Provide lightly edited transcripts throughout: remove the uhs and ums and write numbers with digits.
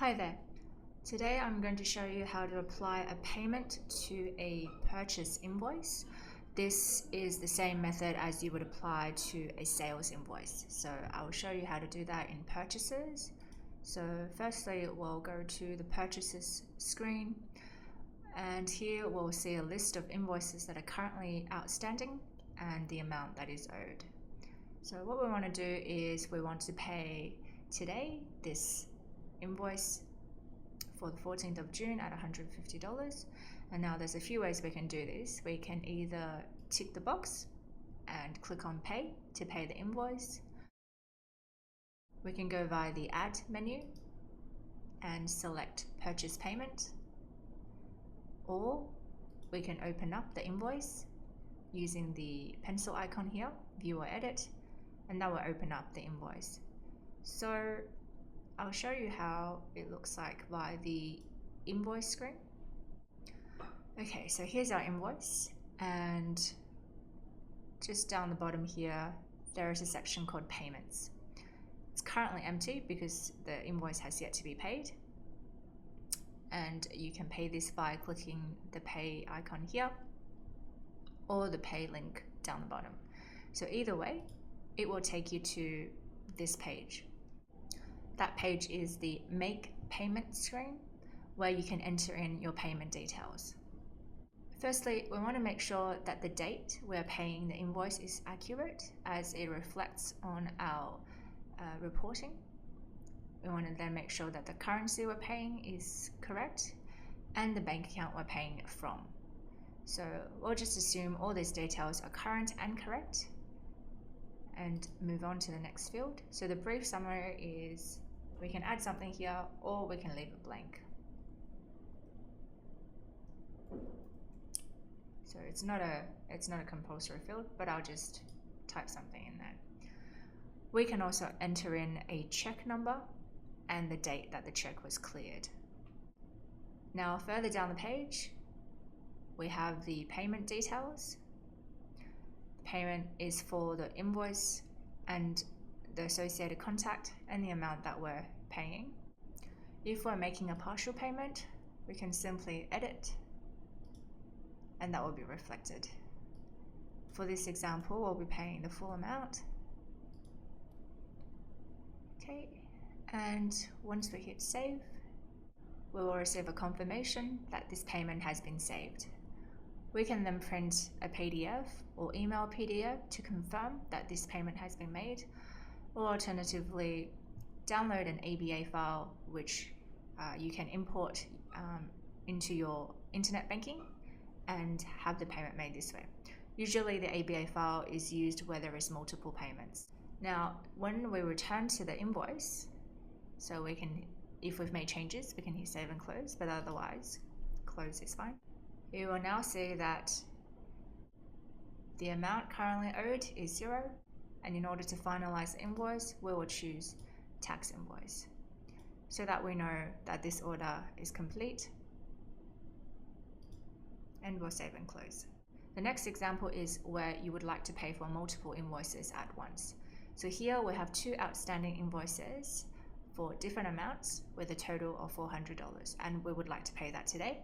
Hi there. Today I'm going to show you how to apply a payment to a purchase invoice. This is the same method as you would apply to a sales invoice. So I will show you how to do that in purchases. So firstly, we'll go to the purchases screen, and here we'll see a list of invoices that are currently outstanding and the amount that is owed. So what we want to do is we want to pay today this invoice for the 14th of June at $150. And now there's a few ways we can do this. We can either tick the box and click on pay to pay the invoice. We can go via the add menu and select purchase payment, or we can open up the invoice using the pencil icon here, view or edit, and that will open up the invoice. So I'll show you how it looks like via the invoice screen. Okay, so here's our invoice, and just down the bottom here there is a section called payments. It's currently empty because the invoice has yet to be paid, and you can pay this by clicking the pay icon here or the pay link down the bottom. So either way, it will take you to this page. That page is the Make Payment screen, where you can enter in your payment details. Firstly, we want to make sure that the date we're paying the invoice is accurate, as it reflects on our reporting. We want to then make sure that the currency we're paying is correct and the bank account we're paying it from. So we'll just assume all these details are current and correct and move on to the next field. So the brief summary is we can add something here or we can leave it blank. So it's not a compulsory field, but I'll just type something in there. We can also enter in a check number and the date that the check was cleared. Now further down the page, we have the payment details. The payment is for the invoice and the associated contact and the amount that we're paying. If we're making a partial payment, we can simply edit and that will be reflected. For this example, we'll be paying the full amount. Okay, and once we hit save, we will receive a confirmation that this payment has been saved. We can then print a PDF or email PDF to confirm that this payment has been made, or alternatively download an ABA file which you can import into your internet banking and have the payment made this way. Usually the ABA file is used where there is multiple payments. Now when we return to the invoice, so we can, if we've made changes, we can hit save and close, but otherwise close is fine. You will now see that the amount currently owed is 0, and in order to finalize the invoice, we will choose tax invoice so that we know that this order is complete, and we'll save and close. The next example is where you would like to pay for multiple invoices at once. So here we have 2 outstanding invoices for different amounts with a total of $400, and we would like to pay that today.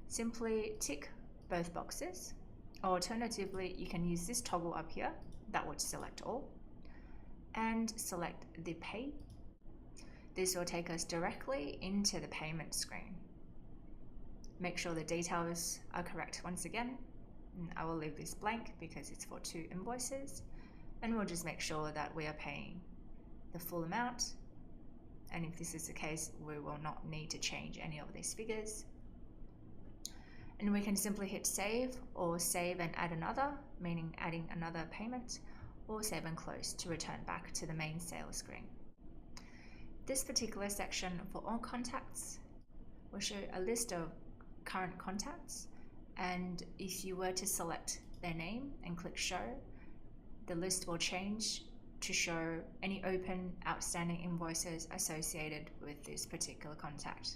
Simply tick both boxes, or alternatively you can use this toggle up here that would select all and select the pay. This will take us directly into the payment screen. Make sure the details are correct once again. I will leave this blank because it's for 2 invoices, and we'll just make sure that we are paying the full amount, and if this is the case, we will not need to change any of these figures. And we can simply hit save, or save and add another, meaning adding another payment, or save and close to return back to the main sales screen. This particular section for all contacts will show a list of current contacts, and if you were to select their name and click show, the list will change to show any open outstanding invoices associated with this particular contact.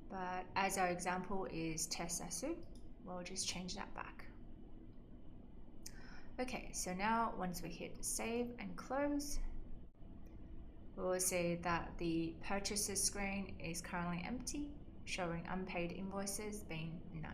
But as our example is Saasu, we'll just change that back. Okay, so now once we hit save and close, we will see that the purchases screen is currently empty, showing unpaid invoices being none.